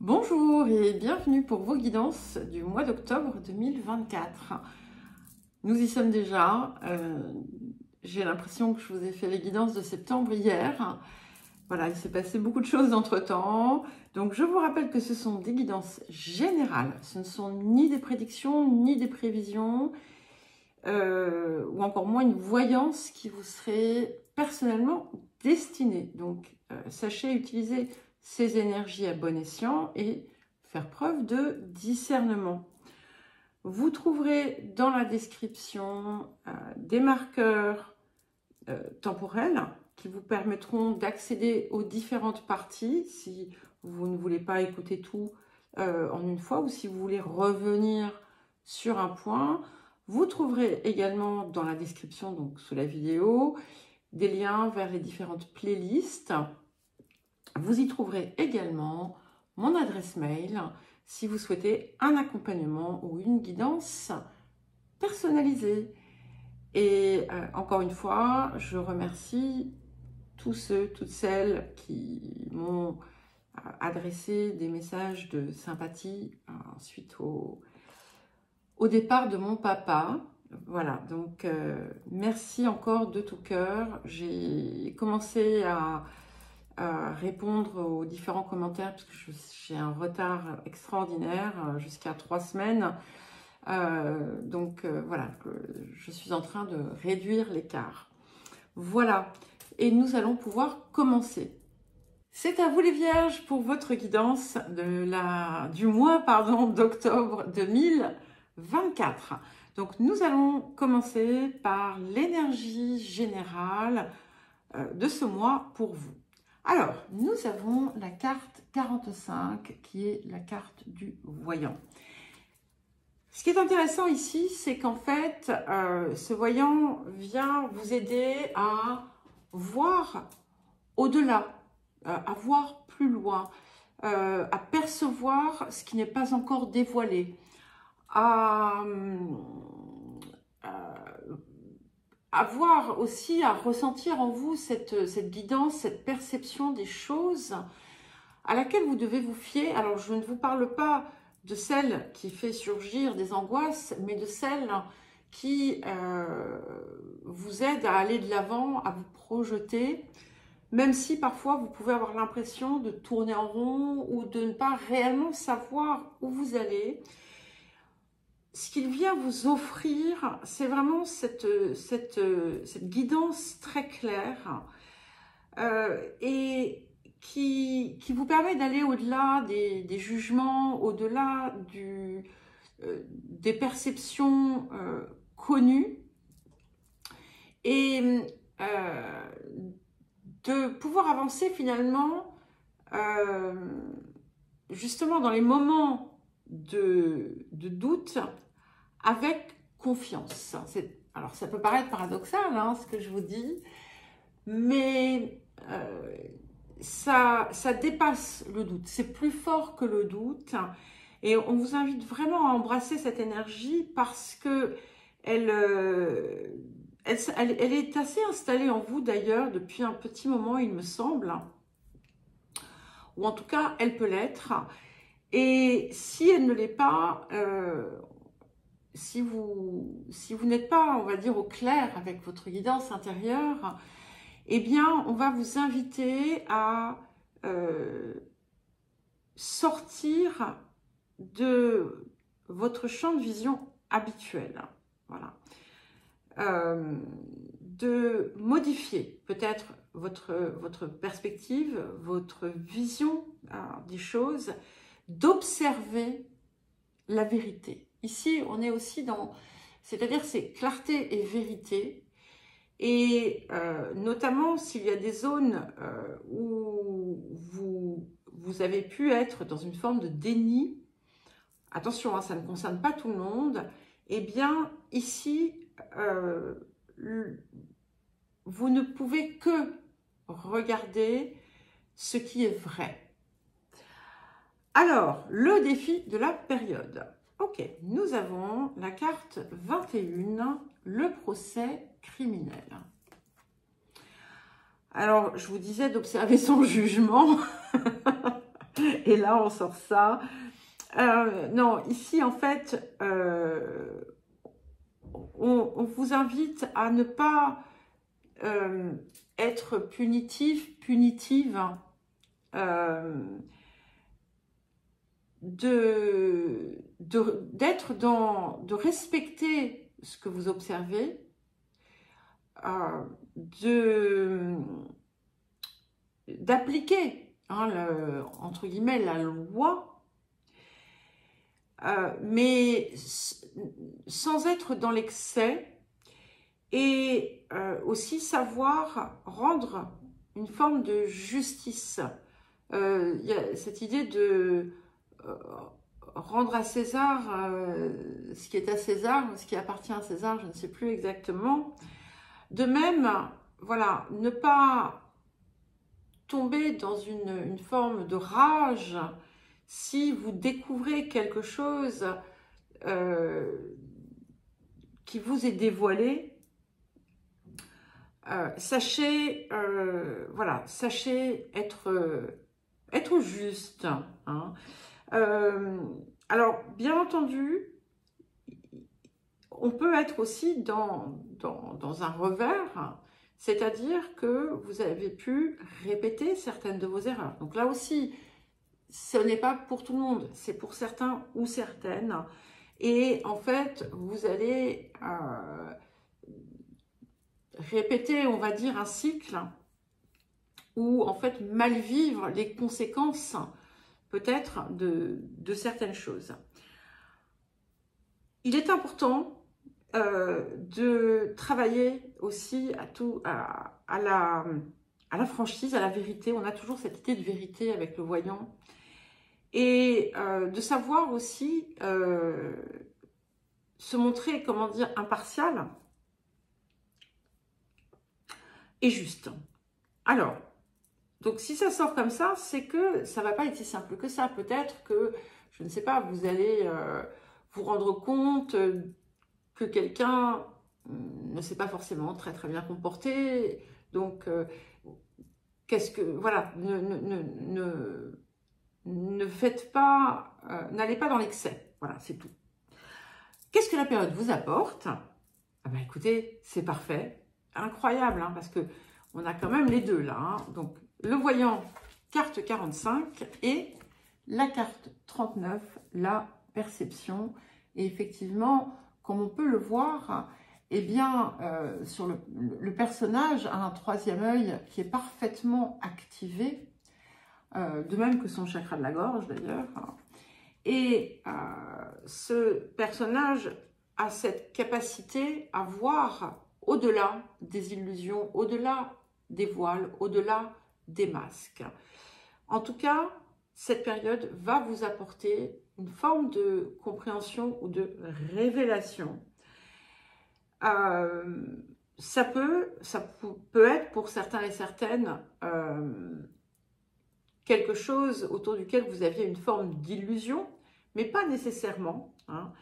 Bonjour et bienvenue pour vos guidances du mois d'octobre 2024. Nous y sommes déjà. J'ai l'impression que je vous ai fait les guidances de septembre hier. Voilà, il s'est passé beaucoup de choses entre-temps. Donc je vous rappelle que ce sont des guidances générales. Ce ne sont ni des prédictions, ni des prévisions, ou encore moins une voyance qui vous serait personnellement destinée. Donc sachez utiliser ces énergies à bon escient et faire preuve de discernement. Vous trouverez dans la description des marqueurs temporels qui vous permettront d'accéder aux différentes parties si vous ne voulez pas écouter tout en une fois ou si vous voulez revenir sur un point. Vous trouverez également dans la description, donc sous la vidéo, des liens vers les différentes playlists. Vous y trouverez également mon adresse mail si vous souhaitez un accompagnement ou une guidance personnalisée. Et encore une fois, je remercie tous ceux, toutes celles qui m'ont adressé des messages de sympathie suite au départ de mon papa. Voilà, donc merci encore de tout cœur. J'ai commencé à répondre aux différents commentaires parce que j'ai un retard extraordinaire jusqu'à 3 semaines. Voilà, je suis en train de réduire l'écart. Voilà, et nous allons pouvoir commencer. C'est à vous les vierges pour votre guidance du mois d'octobre 2024. Donc nous allons commencer par l'énergie générale de ce mois pour vous. Alors, nous avons la carte 45 qui est la carte du voyant. Ce qui est intéressant ici, c'est qu'en fait, ce voyant vient vous aider à voir au-delà, à voir plus loin, à percevoir ce qui n'est pas encore dévoilé, à voir aussi, à ressentir en vous cette guidance, cette perception des choses à laquelle vous devez vous fier. Alors, je ne vous parle pas de celle qui fait surgir des angoisses, mais de celle qui vous aide à aller de l'avant, à vous projeter, même si parfois vous pouvez avoir l'impression de tourner en rond ou de ne pas réellement savoir où vous allez. Ce qu'il vient vous offrir, c'est vraiment cette guidance très claire et qui vous permet d'aller au-delà des jugements, au-delà des perceptions connues et de pouvoir avancer finalement justement dans les moments de doute avec confiance. Alors ça peut paraître paradoxal ce que je vous dis, mais ça dépasse le doute, c'est plus fort que le doute et on vous invite vraiment à embrasser cette énergie parce que elle est assez installée en vous d'ailleurs depuis un petit moment il me semble, ou en tout cas elle peut l'être, et si elle ne l'est pas, si vous n'êtes pas, on va dire, au clair avec votre guidance intérieure, eh bien, on va vous inviter à sortir de votre champ de vision habituel. Voilà. De modifier peut-être votre perspective, votre vision des choses, d'observer la vérité. Ici, on est aussi dans, c'est-à-dire c'est clarté et vérité. Et notamment s'il y a des zones où vous avez pu être dans une forme de déni, attention, ça ne concerne pas tout le monde, eh bien ici, vous ne pouvez que regarder ce qui est vrai. Alors, le défi de la période. Ok, nous avons la carte 21, le procès criminel. Alors, je vous disais d'observer son jugement. Et là, on sort ça. Non, ici, en fait, on vous invite à ne pas être punitif, punitive, de respecter ce que vous observez, d'appliquer, hein, entre guillemets, la loi, mais sans être dans l'excès, et aussi savoir rendre une forme de justice. Il y a cette idée de rendre à César ce qui est à César, ce qui appartient à César, je ne sais plus exactement. De même, voilà, ne pas tomber dans une forme de rage si vous découvrez quelque chose qui vous est dévoilé. Sachez, voilà, sachez être juste. Hein. Alors, bien entendu, on peut être aussi dans un revers, c'est-à-dire que vous avez pu répéter certaines de vos erreurs. Donc là aussi, ce n'est pas pour tout le monde, c'est pour certains ou certaines. Et en fait, vous allez répéter, on va dire, un cycle ou en fait mal vivre les conséquences peut-être de certaines choses. Il est important de travailler aussi à la franchise, à la vérité. On a toujours cette idée de vérité avec le voyant. Et de savoir aussi se montrer, comment dire, impartial et juste. Alors, donc si ça sort comme ça, c'est que ça ne va pas être si simple que ça. Peut-être que, je ne sais pas, vous allez vous rendre compte que quelqu'un ne s'est pas forcément très bien comporté. Donc, qu'est-ce que, voilà, ne faites pas, n'allez pas dans l'excès. Voilà, c'est tout. Qu'est-ce que la période vous apporte? Ah ben, écoutez, c'est parfait. Incroyable, hein, parce que on a quand même les deux là. Hein. Donc, le voyant, carte 45 et la carte 39, la perception. Et effectivement, comme on peut le voir, eh bien, sur le personnage a un troisième œil qui est parfaitement activé, de même que son chakra de la gorge d'ailleurs. Et ce personnage a cette capacité à voir au-delà des illusions, au-delà des voiles, au-delà des masques. En tout cas, cette période va vous apporter une forme de compréhension ou de révélation. Ça peut être pour certains et certaines quelque chose autour duquel vous aviez une forme d'illusion, mais pas nécessairement. Hein.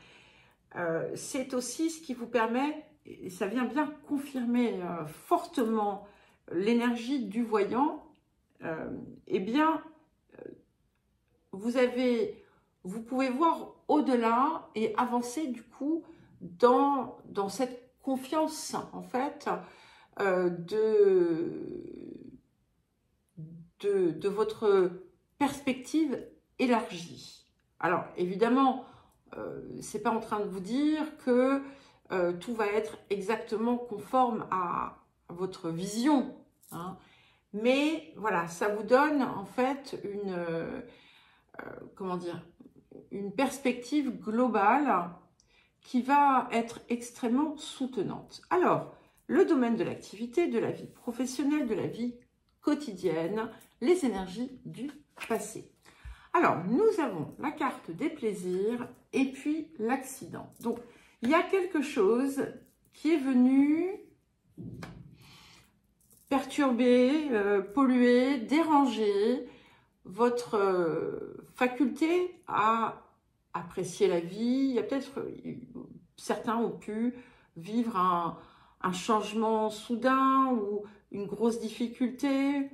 C'est aussi ce qui vous permet, et ça vient bien confirmer fortement l'énergie du voyant, eh bien, vous pouvez voir au-delà et avancer du coup dans cette confiance en fait de votre perspective élargie. Alors évidemment, c'est pas en train de vous dire que tout va être exactement conforme à votre vision, hein. Mais voilà, ça vous donne en fait comment dire, une perspective globale qui va être extrêmement soutenante. Alors, le domaine de l'activité, de la vie professionnelle, de la vie quotidienne, les énergies du passé. Alors, nous avons la carte des plaisirs et puis l'accident. Donc, il y a quelque chose qui est venu perturber, polluer, déranger votre faculté à apprécier la vie. Il y a peut-être, certains ont pu vivre un changement soudain ou une grosse difficulté,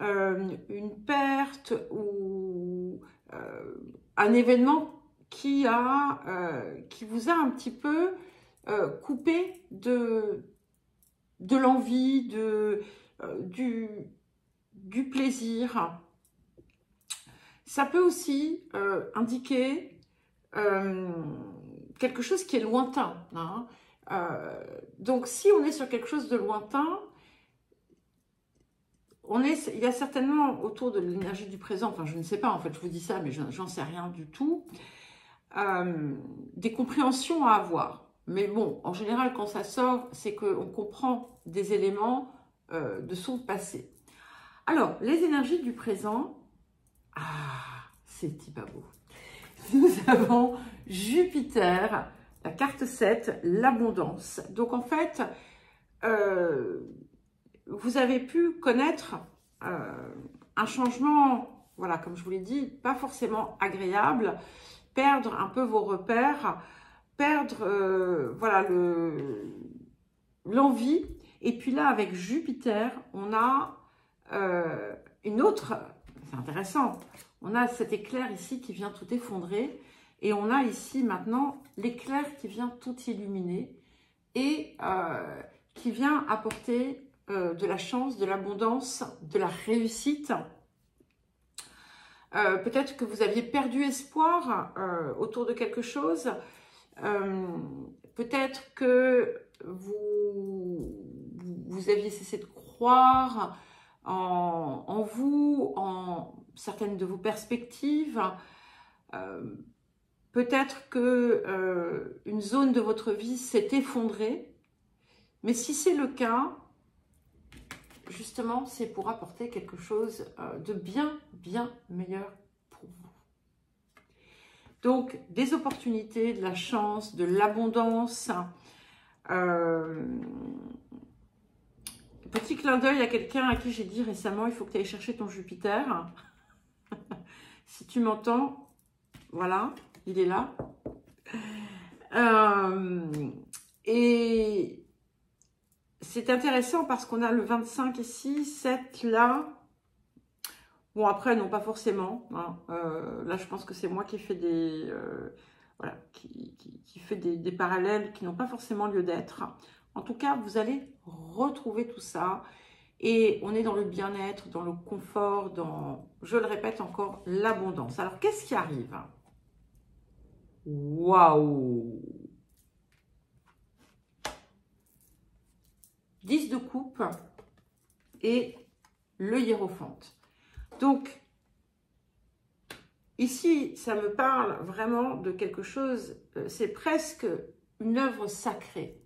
une perte ou un événement qui vous a un petit peu coupé de l'envie, du plaisir. Ça peut aussi indiquer quelque chose qui est lointain. Hein. Donc, si on est sur quelque chose de lointain, il y a certainement autour de l'énergie du présent, enfin je ne sais pas, en fait je vous dis ça, mais j'en sais rien du tout, des compréhensions à avoir. Mais bon, en général, quand ça sort, c'est qu'on comprend des éléments de son passé. Alors, les énergies du présent, c'est pas beau. Nous avons Jupiter, la carte 7, l'abondance. Donc en fait, vous avez pu connaître un changement, voilà, comme je vous l'ai dit, pas forcément agréable, perdre un peu vos repères, perdre voilà, l'envie. Et puis là, avec Jupiter, on a une autre, c'est intéressant, on a cet éclair ici qui vient tout effondrer, et on a ici maintenant l'éclair qui vient tout illuminer, et qui vient apporter de la chance, de l'abondance, de la réussite. Peut-être que vous aviez perdu espoir autour de quelque chose. Peut-être que vous aviez cessé de croire en vous, en certaines de vos perspectives. Peut-être que une zone de votre vie s'est effondrée. Mais si c'est le cas, justement, c'est pour apporter quelque chose de bien meilleur pour vous. Donc, des opportunités, de la chance, de l'abondance. Petit clin d'œil à quelqu'un à qui j'ai dit récemment, il faut que tu ailles chercher ton Jupiter. Si tu m'entends, voilà, il est là. Et c'est intéressant parce qu'on a le 25 ici, 7 là. Bon, après, non, pas forcément. Hein. Là, je pense que c'est moi qui fais des, voilà, qui fait des parallèles qui n'ont pas forcément lieu d'être. En tout cas, vous allez retrouver tout ça. Et on est dans le bien-être, dans le confort, dans, je le répète encore, l'abondance. Alors, qu'est-ce qui arrive? Waouh! 10 de coupe et le hiérophante. Donc, ici, ça me parle vraiment de quelque chose, c'est presque une œuvre sacrée.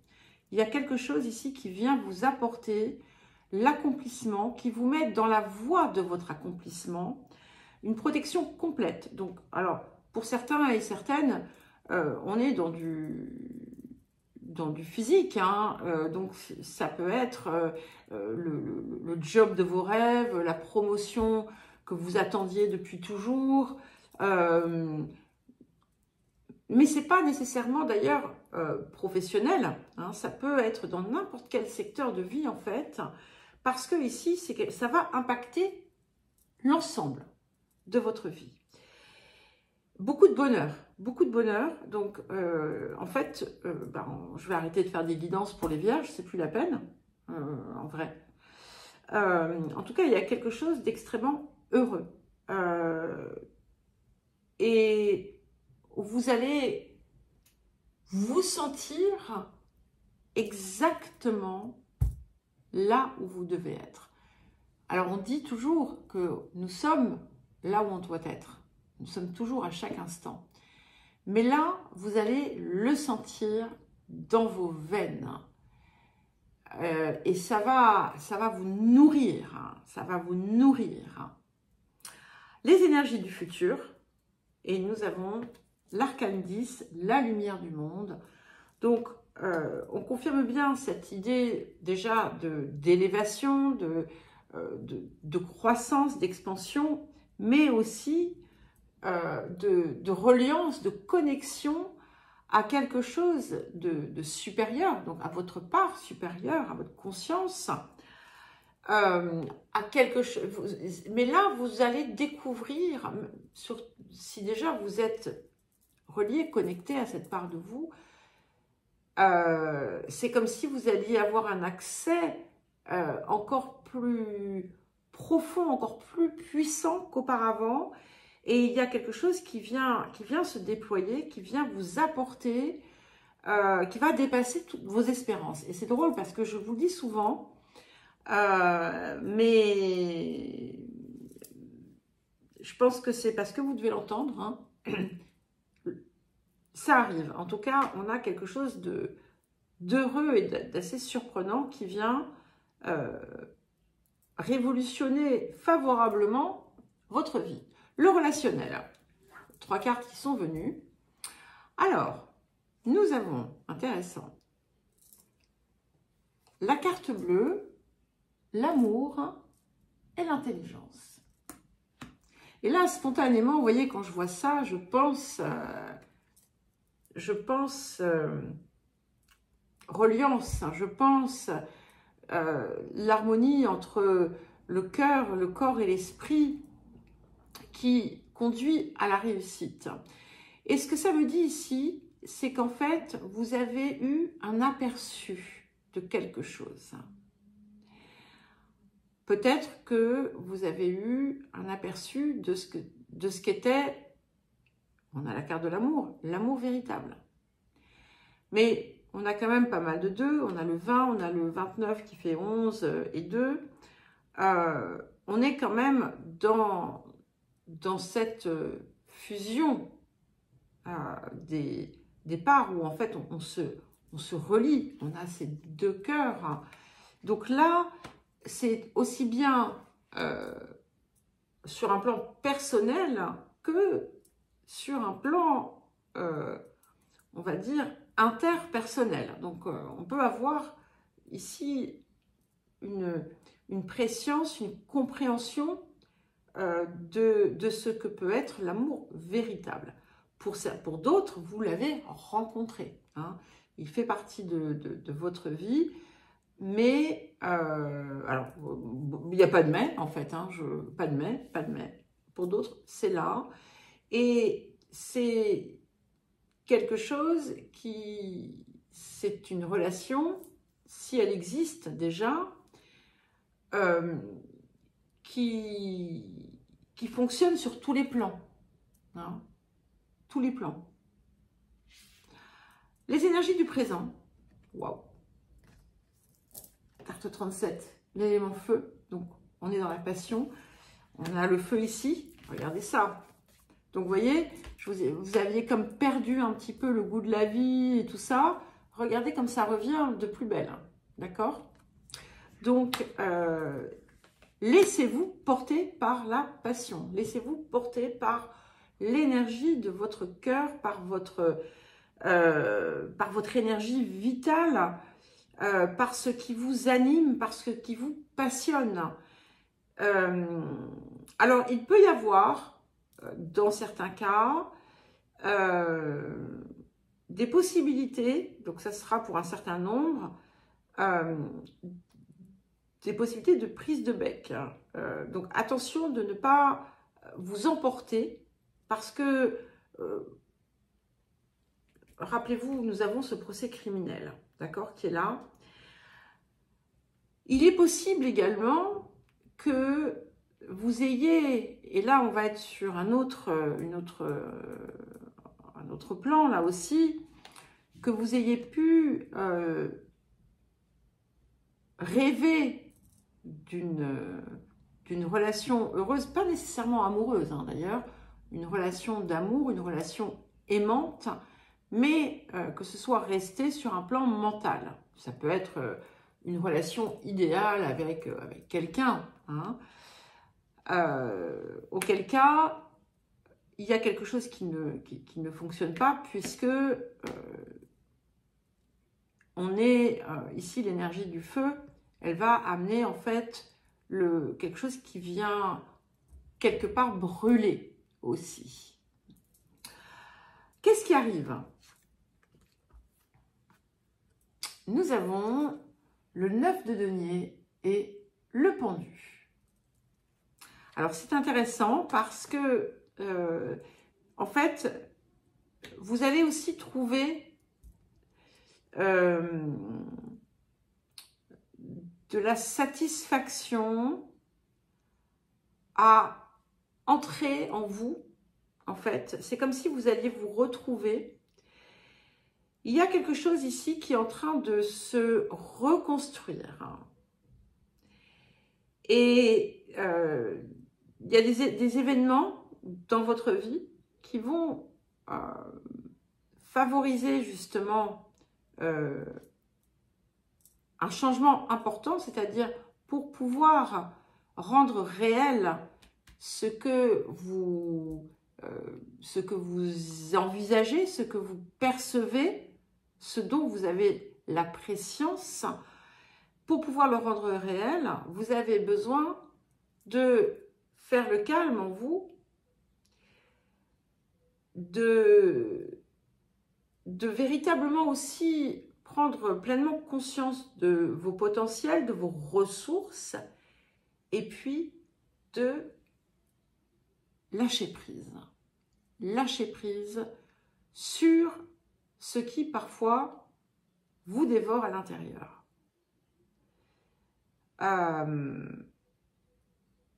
Il y a quelque chose ici qui vient vous apporter l'accomplissement, qui vous met dans la voie de votre accomplissement, une protection complète. Donc, alors, pour certains et certaines, on est dans du physique, hein. Donc ça peut être le job de vos rêves, la promotion que vous attendiez depuis toujours, mais c'est pas nécessairement d'ailleurs professionnel, hein. Ça peut être dans n'importe quel secteur de vie en fait, parce que ici ça va impacter l'ensemble de votre vie. Beaucoup de bonheur, beaucoup de bonheur. Donc, en fait, je vais arrêter de faire des guidances pour les vierges, c'est plus la peine, en vrai. En tout cas, il y a quelque chose d'extrêmement heureux. Et vous allez vous sentir exactement là où vous devez être. Alors, on dit toujours que nous sommes là où on doit être. Nous sommes toujours à chaque instant. Mais là, vous allez le sentir dans vos veines. Et ça va vous nourrir. Hein, ça va vous nourrir. Les énergies du futur. Et nous avons l'arcane 10, la lumière du monde. Donc, on confirme bien cette idée déjà d'élévation, de croissance, d'expansion, mais aussi de reliance, de connexion à quelque chose de supérieur, donc à votre part supérieure, à votre conscience. à quelque chose. Mais là, vous allez découvrir, si déjà vous êtes relié, connecté à cette part de vous, c'est comme si vous alliez avoir un accès encore plus profond, encore plus puissant qu'auparavant. Et il y a quelque chose qui vient se déployer, qui vient vous apporter, qui va dépasser toutes vos espérances. Et c'est drôle parce que je vous le dis souvent, mais je pense que c'est parce que vous devez l'entendre, hein. Ça arrive. En tout cas, on a quelque chose d'heureux et d'assez surprenant qui vient révolutionner favorablement votre vie. Le relationnel. 3 cartes qui sont venues. Alors, nous avons, intéressant, la carte bleue, l'amour et l'intelligence. Et là, spontanément, vous voyez, quand je vois ça, je pense reliance, je pense l'harmonie entre le cœur, le corps et l'esprit qui conduit à la réussite. Et ce que ça me dit ici, c'est qu'en fait, vous avez eu un aperçu de quelque chose. Peut-être que vous avez eu un aperçu de ce qu'était, on a la carte de l'amour véritable. Mais on a quand même pas mal de 2, on a le 20, on a le 29 qui fait 11 et 2. On est quand même dans cette fusion des parts où en fait on se relie, on a ces 2 cœurs. Donc là, c'est aussi bien sur un plan personnel que sur un plan, on va dire, interpersonnel. Donc on peut avoir ici une préscience, une compréhension de ce que peut être l'amour véritable. Pour d'autres, vous l'avez rencontré, hein. Il fait partie de votre vie, mais alors il n'y a pas de mais en fait, hein, pas de mais. Pour d'autres, c'est là, et c'est quelque chose c'est une relation, si elle existe déjà, qui fonctionne sur tous les plans, hein, tous les plans. Les énergies du présent, waouh, carte 37, l'élément feu, donc on est dans la passion, on a le feu ici, regardez ça. Donc vous voyez, vous aviez comme perdu un petit peu le goût de la vie et tout ça, regardez comme ça revient de plus belle, d'accord? Donc, laissez-vous porter par la passion. Laissez-vous porter par l'énergie de votre cœur, par votre énergie vitale, par ce qui vous anime, par ce qui vous passionne. Alors, il peut y avoir, dans certains cas, des possibilités, donc ça sera pour un certain nombre, des possibilités de prise de bec. Donc attention de ne pas vous emporter parce que, rappelez-vous, nous avons ce procès criminel, d'accord, qui est là. Il est possible également que vous ayez, et là on va être sur un autre plan là aussi, que vous ayez pu rêver d'une relation heureuse, pas nécessairement amoureuse hein, d'ailleurs, une relation d'amour, une relation aimante, mais que ce soit resté sur un plan mental. Ça peut être une relation idéale avec quelqu'un, hein, auquel cas, il y a quelque chose qui ne fonctionne pas, puisque on est ici, l'énergie du feu, elle va amener en fait quelque chose qui vient quelque part brûler aussi. Qu'est-ce qui arrive? Nous avons le 9 de denier et le pendu. Alors, c'est intéressant parce que, en fait, vous allez aussi trouver de la satisfaction à entrer en vous. En fait, c'est comme si vous alliez vous retrouver. Il y a quelque chose ici qui est en train de se reconstruire. Et il y a des événements dans votre vie qui vont favoriser justement un changement important, c'est-à-dire pour pouvoir rendre réel ce que vous envisagez, ce que vous percevez, ce dont vous avez la prescience. Pour pouvoir le rendre réel, vous avez besoin de faire le calme en vous, de véritablement aussi prendre pleinement conscience de vos potentiels, de vos ressources, et puis de lâcher prise. Lâcher prise sur ce qui parfois vous dévore à l'intérieur.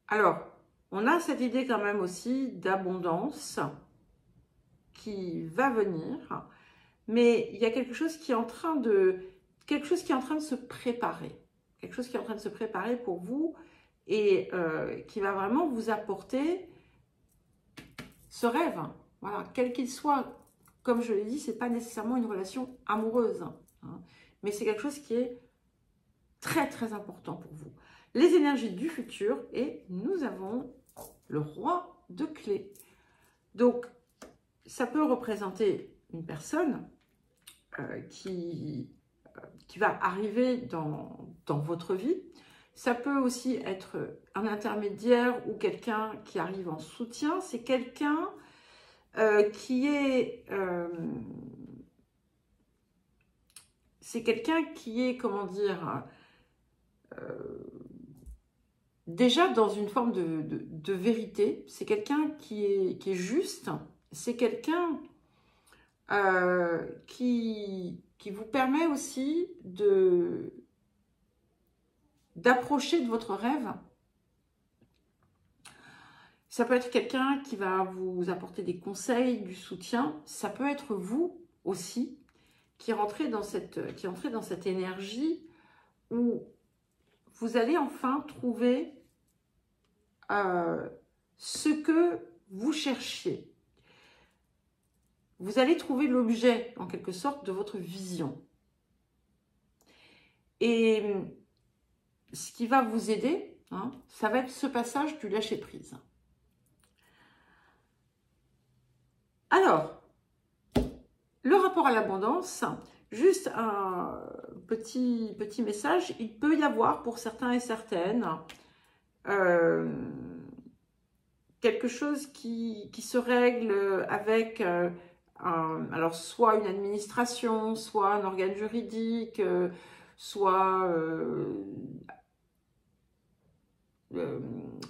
Alors, on a cette idée quand même aussi d'abondance qui va venir, mais il y a quelque chose qui est en train de se préparer, quelque chose qui est en train de se préparer pour vous et qui va vraiment vous apporter ce rêve, voilà, quel qu'il soit. Comme je l'ai dit, c'est pas nécessairement une relation amoureuse, hein, mais c'est quelque chose qui est très très important pour vous. Les énergies du futur, et nous avons le roi de clés. Donc, ça peut représenter une personne qui va arriver dans votre vie. Ça peut aussi être un intermédiaire ou quelqu'un qui arrive en soutien. C'est quelqu'un qui est... comment dire... déjà dans une forme de vérité. C'est quelqu'un qui est juste. C'est quelqu'un qui vous permet aussi d'approcher de votre rêve. Ça peut être quelqu'un qui va vous apporter des conseils, du soutien. Ça peut être vous aussi qui rentrez dans cette énergie où vous allez enfin trouver ce que vous cherchiez. Vous allez trouver l'objet, en quelque sorte, de votre vision. Et ce qui va vous aider, hein, ça va être ce passage du lâcher-prise. Alors, le rapport à l'abondance, juste un petit message, il peut y avoir pour certains et certaines quelque chose qui se règle avec alors soit une administration, soit un organe juridique, soit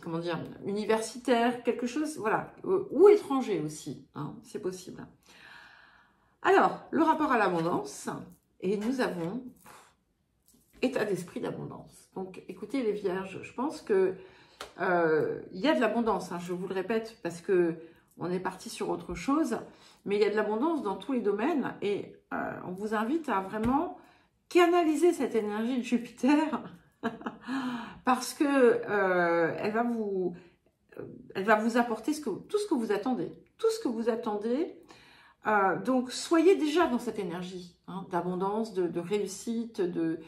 comment dire, universitaire, quelque chose, voilà, ou étranger aussi, hein, c'est possible. Alors, le rapport à l'abondance, et nous avons état d'esprit d'abondance. Donc, écoutez les vierges, je pense que il y a de l'abondance, hein, je vous le répète, parce que on est parti sur autre chose, mais il y a de l'abondance dans tous les domaines, et on vous invite à vraiment canaliser cette énergie de Jupiter, parce que elle va vous apporter tout ce que vous attendez. Tout ce que vous attendez. Donc, soyez déjà dans cette énergie, hein, d'abondance, de réussite, de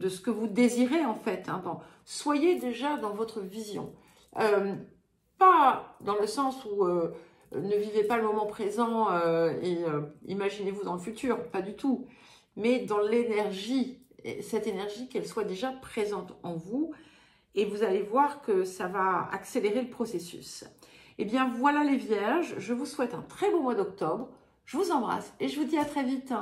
ce que vous désirez en fait. Hein, soyez déjà dans votre vision. Pas dans le sens où ne vivez pas le moment présent et imaginez-vous dans le futur, pas du tout. Mais dans l'énergie, cette énergie, qu'elle soit déjà présente en vous. Et vous allez voir que ça va accélérer le processus. Eh bien, voilà les vierges. Je vous souhaite un très beau mois d'octobre. Je vous embrasse et je vous dis à très vite.